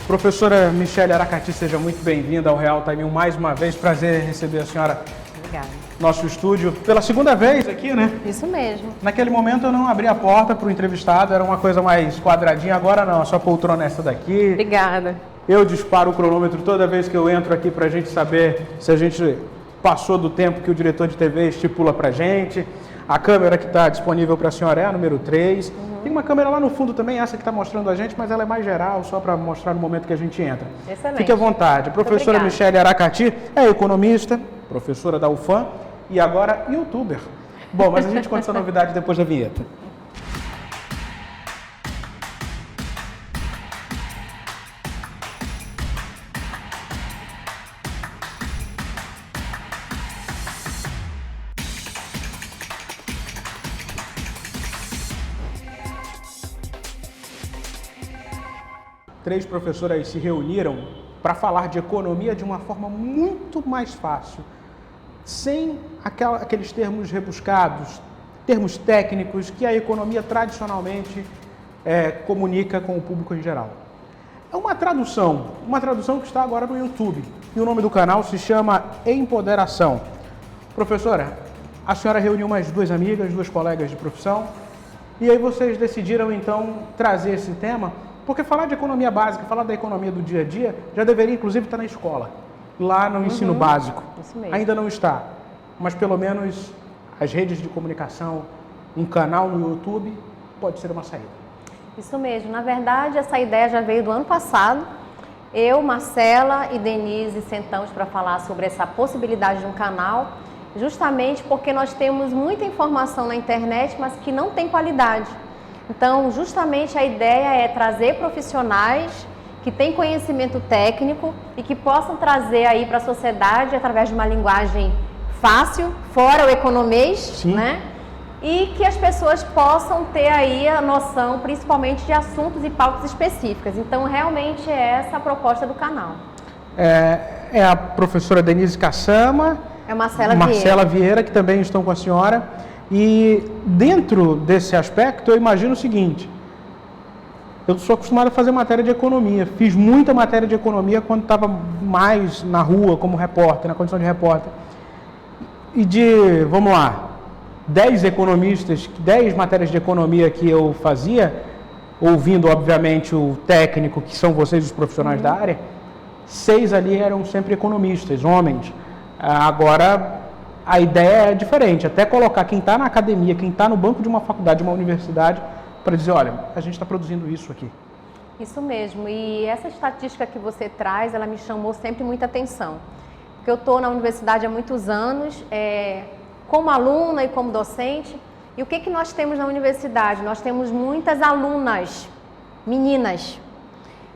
Professora Michele Aracati, seja muito bem-vinda ao Real Time mais uma vez. Prazer receber a senhora Obrigada. no nosso estúdio pela segunda vez aqui, né? Isso mesmo. Naquele momento eu não abri a porta para o entrevistado, era uma coisa mais quadradinha. Agora não, a sua poltrona é essa daqui. Obrigada. Eu disparo o cronômetro toda vez que eu entro aqui para a gente saber se a gente passou do tempo que o diretor de TV estipula para a gente. A câmera que está disponível para a senhora é a número 3. Tem uma câmera lá no fundo também, essa que está mostrando a gente, mas ela é mais geral, só para mostrar no momento que a gente entra. Excelente. Fique à vontade. A professora Michele Aracati é economista, professora da UFAM e agora youtuber. Bom, mas a gente conta essa novidade depois da vinheta. Três professoras se reuniram para falar de economia de uma forma muito mais fácil, sem aqueles termos rebuscados, termos técnicos que a economia tradicionalmente comunica com o público em geral. É uma tradução que está agora no YouTube, e o nome do canal se chama Empoderação. Professora, a senhora reuniu mais duas amigas, duas colegas de profissão, e aí vocês decidiram então trazer esse tema. Porque falar de economia básica, falar da economia do dia a dia, já deveria inclusive estar na escola, lá no ensino básico. Isso mesmo. Ainda não está, mas pelo menos as redes de comunicação, um canal no YouTube, pode ser uma saída. Isso mesmo. Na verdade, essa ideia já veio do ano passado. Eu, Marcela e Denise sentamos para falar sobre essa possibilidade de um canal, justamente porque nós temos muita informação na internet, mas que não tem qualidade. Então, justamente a ideia é trazer profissionais que têm conhecimento técnico e que possam trazer aí para a sociedade através de uma linguagem fácil, fora o economês, Sim. né? E que as pessoas possam ter aí a noção, principalmente de assuntos e pautas específicas. Então, realmente é essa a proposta do canal. É a professora Denise Cassama, É Marcela Vieira, que também estão com a senhora. E dentro desse aspecto, eu imagino o seguinte: eu sou acostumado a fazer matéria de economia, fiz muita matéria de economia quando estava mais na rua como repórter, na condição de repórter. E vamos lá, 10 economistas, 10 matérias de economia que eu fazia, ouvindo obviamente o técnico, que são vocês os profissionais da área, 6 ali eram sempre economistas, homens. Agora a ideia é diferente, até colocar quem está na academia, quem está no banco de uma faculdade, de uma universidade, para dizer, olha, a gente está produzindo isso aqui. Isso mesmo, e essa estatística que você traz, ela me chamou sempre muita atenção. Porque eu estou na universidade há muitos anos, como aluna e como docente, e o que nós temos na universidade? Nós temos muitas alunas, meninas,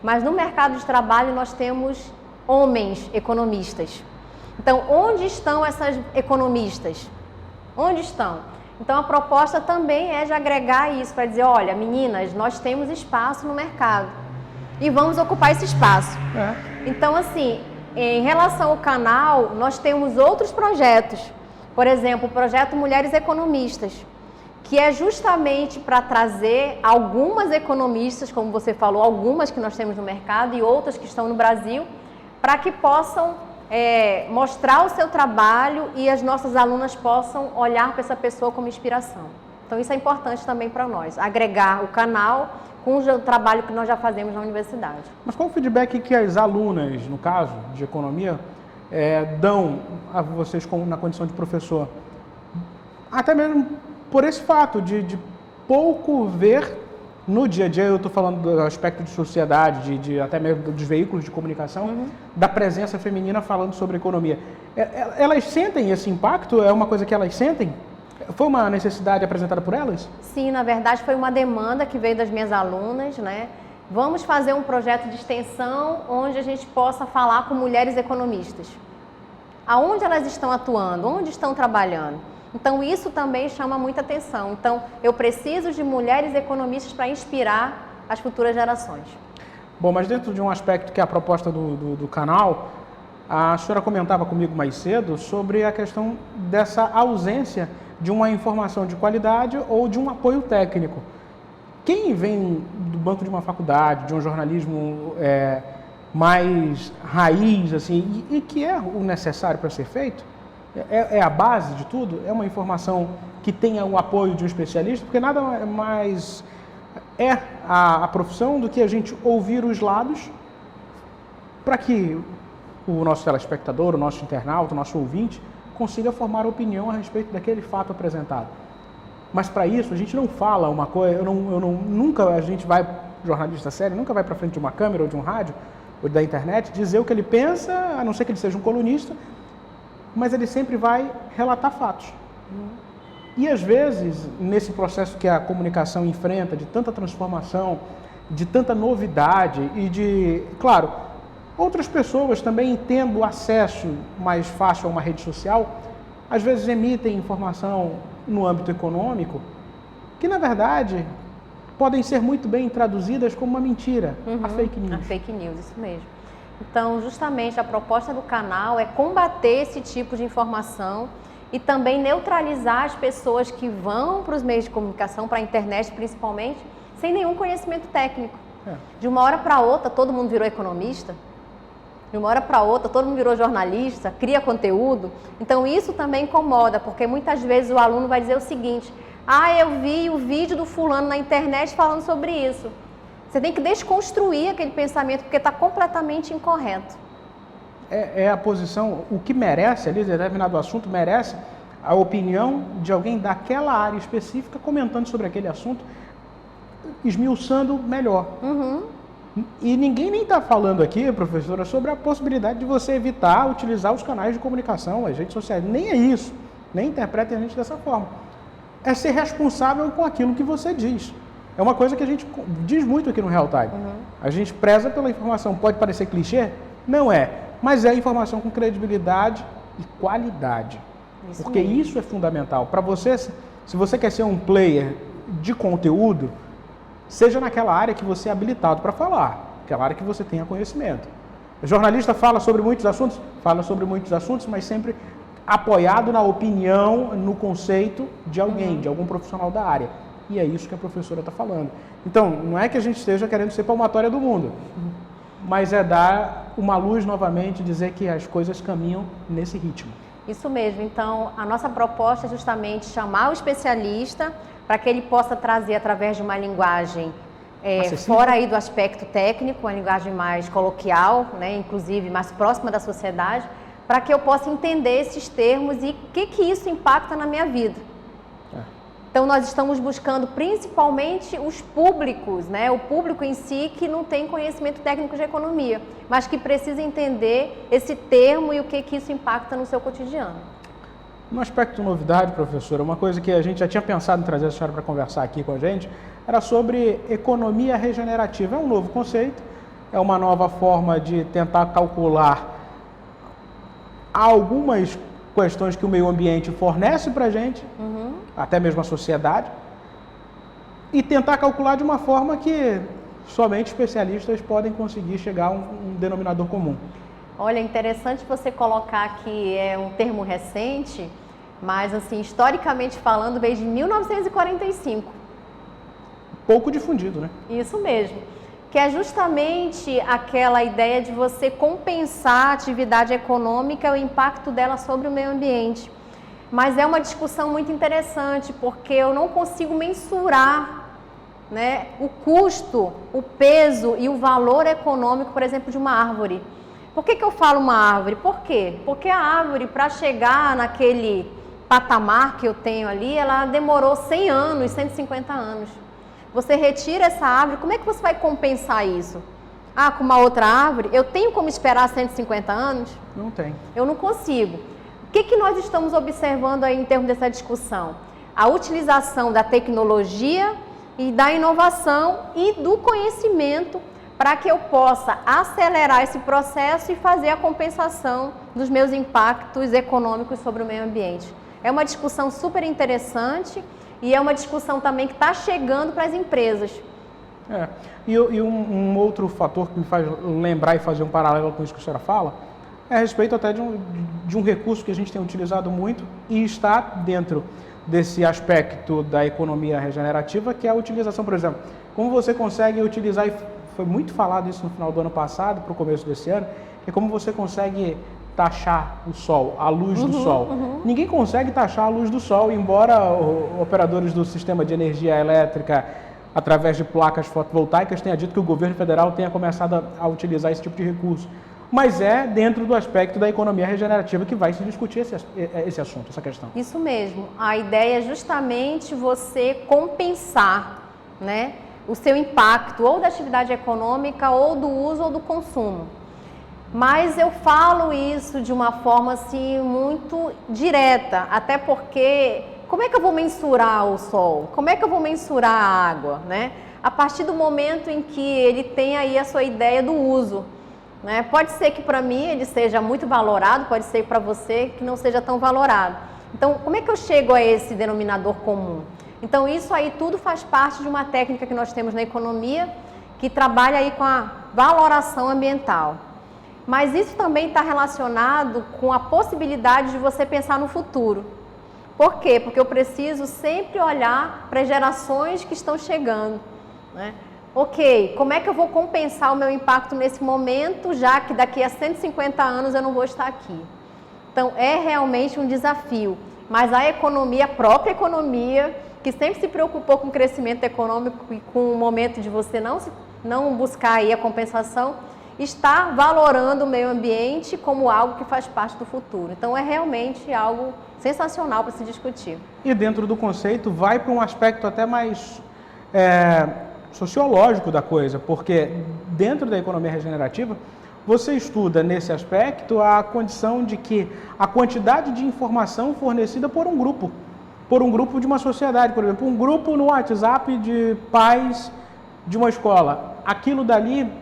mas no mercado de trabalho nós temos homens economistas. Então, onde estão essas economistas? Onde estão? Então, a proposta também é de agregar isso, para dizer, olha, meninas, nós temos espaço no mercado e vamos ocupar esse espaço. Então, assim, em relação ao canal, nós temos outros projetos. Por exemplo, o projeto Mulheres Economistas, que é justamente para trazer algumas economistas, como você falou, algumas que nós temos no mercado e outras que estão no Brasil, para que possam mostrar o seu trabalho e as nossas alunas possam olhar para essa pessoa como inspiração. Então isso é importante também para nós, agregar o canal com o trabalho que nós já fazemos na universidade. Mas qual o feedback que as alunas, no caso de economia, dão a vocês na condição de professor? Até mesmo por esse fato de pouco ver no dia a dia, eu estou falando do aspecto de sociedade, até mesmo dos veículos de comunicação, da presença feminina falando sobre economia. Elas sentem esse impacto? É uma coisa que elas sentem? Foi uma necessidade apresentada por elas? Sim, na verdade foi uma demanda que veio das minhas alunas, né? Vamos fazer um projeto de extensão onde a gente possa falar com mulheres economistas. Aonde elas estão atuando? Onde estão trabalhando? Então, isso também chama muita atenção. Então, eu preciso de mulheres economistas para inspirar as futuras gerações. Bom, mas dentro de um aspecto que é a proposta do canal, a senhora comentava comigo mais cedo sobre a questão dessa ausência de uma informação de qualidade ou de um apoio técnico. Quem vem do banco de uma faculdade, de um jornalismo mais raiz, assim, e que é o necessário para ser feito, é a base de tudo, é uma informação que tenha o apoio de um especialista, porque nada mais é a profissão do que a gente ouvir os lados para que o nosso telespectador, o nosso internauta, o nosso ouvinte consiga formar opinião a respeito daquele fato apresentado. Mas para isso a gente não fala uma coisa, nunca a gente vai, jornalista sério, nunca vai para frente de uma câmera ou de um rádio ou da internet dizer o que ele pensa, a não ser que ele seja um colunista, mas ele sempre vai relatar fatos. E às vezes, nesse processo que a comunicação enfrenta, de tanta transformação, de tanta novidade e de, claro, outras pessoas também tendo acesso mais fácil a uma rede social, às vezes emitem informação no âmbito econômico, que na verdade podem ser muito bem traduzidas como uma mentira, a fake news. A fake news, isso mesmo. Então, justamente a proposta do canal é combater esse tipo de informação e também neutralizar as pessoas que vão para os meios de comunicação, para a internet principalmente, sem nenhum conhecimento técnico. De uma hora para outra, todo mundo virou economista. De uma hora para outra, todo mundo virou jornalista, cria conteúdo. Então, isso também incomoda, porque muitas vezes o aluno vai dizer o seguinte: eu vi o vídeo do fulano na internet falando sobre isso. Você tem que desconstruir aquele pensamento, porque está completamente incorreto. É a posição, o que merece ali, determinado assunto, merece a opinião de alguém daquela área específica comentando sobre aquele assunto, esmiuçando melhor. E ninguém nem está falando aqui, professora, sobre a possibilidade de você evitar utilizar os canais de comunicação, as redes sociais. Nem é isso. Nem interpretem a gente dessa forma. É ser responsável com aquilo que você diz. É uma coisa que a gente diz muito aqui no Real Time. A gente preza pela informação. Pode parecer clichê? Não é. Mas é informação com credibilidade e qualidade. Porque isso é fundamental. Para você, se você quer ser um player de conteúdo, seja naquela área que você é habilitado para falar, aquela área que você tenha conhecimento. O jornalista fala sobre muitos assuntos, mas sempre apoiado na opinião, no conceito de alguém, de algum profissional da área. E é isso que a professora está falando. Então, não é que a gente esteja querendo ser palmatória do mundo, mas é dar uma luz novamente, dizer que as coisas caminham nesse ritmo. Isso mesmo. Então, a nossa proposta é justamente chamar o especialista para que ele possa trazer através de uma linguagem fora aí do aspecto técnico, uma linguagem mais coloquial, né, inclusive mais próxima da sociedade, para que eu possa entender esses termos e o que isso impacta na minha vida. Então, nós estamos buscando principalmente os públicos, né, o público em si que não tem conhecimento técnico de economia, mas que precisa entender esse termo e o que isso impacta no seu cotidiano. No aspecto novidade, professora, uma coisa que a gente já tinha pensado em trazer a senhora para conversar aqui com a gente, era sobre economia regenerativa. É um novo conceito, é uma nova forma de tentar calcular algumas questões que o meio ambiente fornece para a gente, até mesmo a sociedade, e tentar calcular de uma forma que somente especialistas podem conseguir chegar a um denominador comum. Olha, interessante você colocar que é um termo recente, mas assim, historicamente falando, veio de 1945. Pouco difundido, né? Isso mesmo. Que é justamente aquela ideia de você compensar a atividade econômica e o impacto dela sobre o meio ambiente. Mas é uma discussão muito interessante, porque eu não consigo mensurar, né, o custo, o peso e o valor econômico, por exemplo, de uma árvore. Por que eu falo uma árvore? Por quê? Porque a árvore, para chegar naquele patamar que eu tenho ali, ela demorou 100 anos, 150 anos. Você retira essa árvore, como é que você vai compensar isso? Com uma outra árvore? Eu tenho como esperar 150 anos? Não tem. Eu não consigo. O que nós estamos observando aí em termos dessa discussão? A utilização da tecnologia e da inovação e do conhecimento para que eu possa acelerar esse processo e fazer a compensação dos meus impactos econômicos sobre o meio ambiente. É uma discussão super interessante e é uma discussão também que está chegando para as empresas. E um outro fator que me faz lembrar e fazer um paralelo com isso que a senhora fala, é a respeito até de um recurso que a gente tem utilizado muito e está dentro desse aspecto da economia regenerativa, que é a utilização, por exemplo, como você consegue utilizar e foi muito falado isso no final do ano passado para o começo desse ano, que é como você consegue taxar o sol, a luz do sol. Ninguém consegue taxar a luz do sol, embora operadores do sistema de energia elétrica, através de placas fotovoltaicas, tenha dito que o governo federal tenha começado a utilizar esse tipo de recurso. Mas é dentro do aspecto da economia regenerativa que vai se discutir esse assunto, essa questão. Isso mesmo. A ideia é justamente você compensar, né, o seu impacto ou da atividade econômica ou do uso ou do consumo. Mas eu falo isso de uma forma assim muito direta, até porque como é que eu vou mensurar o sol? Como é que eu vou mensurar a água, né? A partir do momento em que ele tem aí a sua ideia do uso, né? Pode ser que para mim ele seja muito valorado, pode ser para você que não seja tão valorado. Então, como é que eu chego a esse denominador comum? Então, isso aí tudo faz parte de uma técnica que nós temos na economia, que trabalha aí com a valoração ambiental. Mas isso também está relacionado com a possibilidade de você pensar no futuro. Por quê? Porque eu preciso sempre olhar para as gerações que estão chegando, né? Ok, como é que eu vou compensar o meu impacto nesse momento, já que daqui a 150 anos eu não vou estar aqui? Então, é realmente um desafio. Mas a economia, a própria economia, que sempre se preocupou com o crescimento econômico e com o momento de você não buscar aí a compensação, está valorando o meio ambiente como algo que faz parte do futuro. Então, é realmente algo sensacional para se discutir. E dentro do conceito vai para um aspecto até mais sociológico da coisa, porque dentro da economia regenerativa, você estuda nesse aspecto a condição de que a quantidade de informação fornecida por um grupo de uma sociedade, por exemplo, um grupo no WhatsApp de pais de uma escola, aquilo dali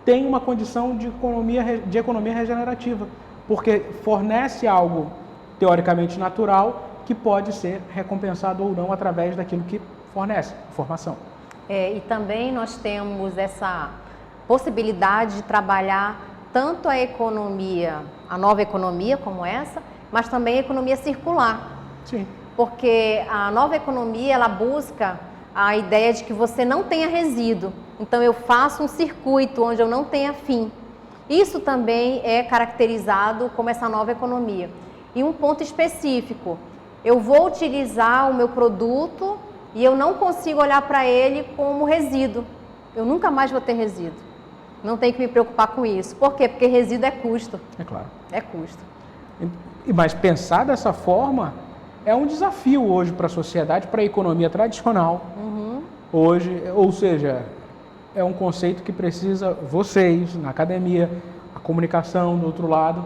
tem uma condição de economia regenerativa, porque fornece algo teoricamente natural que pode ser recompensado ou não através daquilo que fornece, informação. E também nós temos essa possibilidade de trabalhar tanto a economia, a nova economia como essa, mas também a economia circular. Sim. Porque a nova economia, ela busca a ideia de que você não tenha resíduo. Então, eu faço um circuito onde eu não tenha fim. Isso também é caracterizado como essa nova economia. E um ponto específico, eu vou utilizar o meu produto e eu não consigo olhar para ele como resíduo. Eu nunca mais vou ter resíduo. Não tenho que me preocupar com isso. Por quê? Porque resíduo é custo. É claro. É custo. Mas pensar dessa forma é um desafio hoje para a sociedade, para a economia tradicional. Hoje, ou seja, é um conceito que precisa vocês, na academia, a comunicação do outro lado,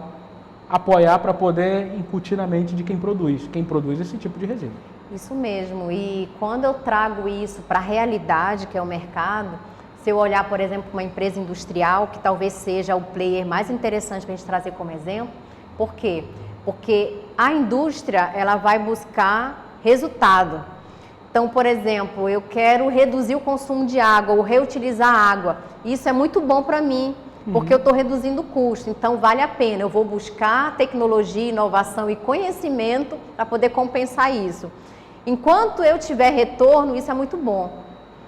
apoiar para poder incutir na mente de quem produz esse tipo de resíduo. Isso mesmo. E quando eu trago isso para a realidade, que é o mercado, se eu olhar, por exemplo, uma empresa industrial, que talvez seja o player mais interessante para a gente trazer como exemplo, por quê? Porque a indústria, ela vai buscar resultado. Então, por exemplo, eu quero reduzir o consumo de água ou reutilizar a água. Isso é muito bom para mim, porque eu estou reduzindo o custo. Então, vale a pena. Eu vou buscar tecnologia, inovação e conhecimento para poder compensar isso. Enquanto eu tiver retorno, isso é muito bom.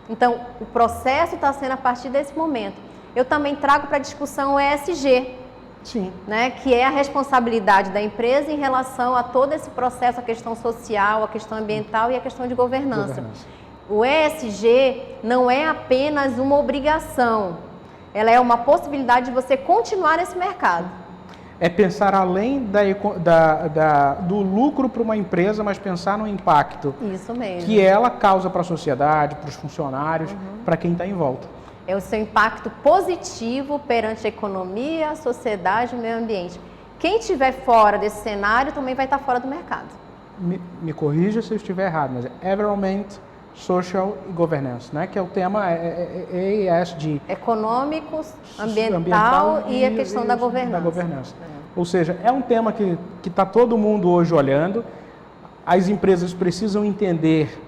Então, o processo está sendo a partir desse momento. Eu também trago para a discussão o ESG. Sim. Né, que é a responsabilidade da empresa em relação a todo esse processo, a questão social, a questão ambiental e a questão de governança. O ESG não é apenas uma obrigação, ela é uma possibilidade de você continuar nesse mercado. É pensar além do lucro para uma empresa, mas pensar no impacto. Isso mesmo. Que ela causa para a sociedade, para os funcionários, para quem está em volta. É o seu impacto positivo perante a economia, a sociedade e o meio ambiente. Quem estiver fora desse cenário também vai estar fora do mercado. Me corrija se eu estiver errado, mas é Environment, Social e Governance, né? Que é o tema ESG. Econômico, ambiental e a questão da governança. Ou seja, é um tema que está todo mundo hoje olhando. As empresas precisam entender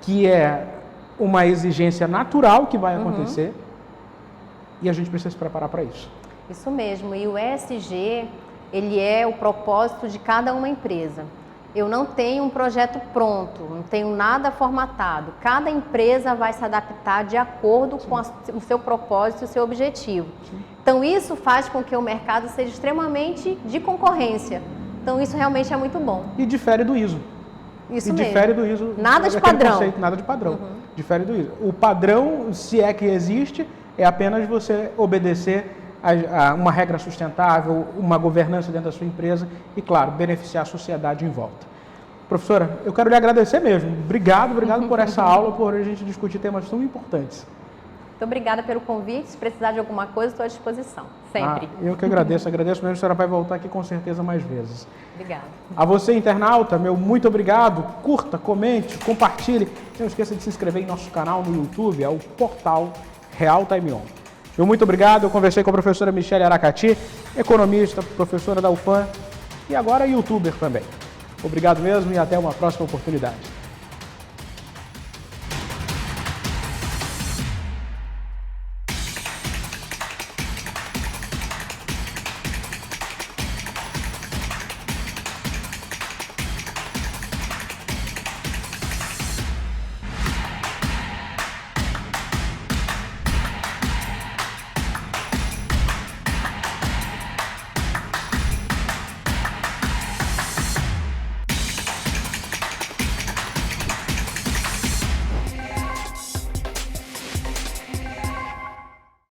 que é uma exigência natural que vai acontecer e a gente precisa se preparar para isso. Isso mesmo. E o ESG, ele é o propósito de cada uma empresa. Eu não tenho um projeto pronto, não tenho nada formatado. Cada empresa vai se adaptar de acordo com o seu propósito e o seu objetivo. Sim. Então, isso faz com que o mercado seja extremamente de concorrência. Então, isso realmente é muito bom. E difere do ISO. Isso mesmo. Difere do ISO. Nada de padrão. Conceito, nada de padrão. Difere do ISO. O padrão, se é que existe, é apenas você obedecer a uma regra sustentável, uma governança dentro da sua empresa e, claro, beneficiar a sociedade em volta. Professora, eu quero lhe agradecer mesmo. Obrigado por essa aula, por a gente discutir temas tão importantes. Muito obrigada pelo convite. Se precisar de alguma coisa, estou à disposição. Sempre. Eu que agradeço mesmo. A senhora vai voltar aqui com certeza mais vezes. Obrigada. A você, internauta, meu muito obrigado. Curta, comente, compartilhe. Não esqueça de se inscrever em nosso canal no YouTube, é o portal Real Time On. Meu muito obrigado. Eu conversei com a professora Michele Aracati, economista, professora da UFAM e agora youtuber também. Obrigado mesmo e até uma próxima oportunidade.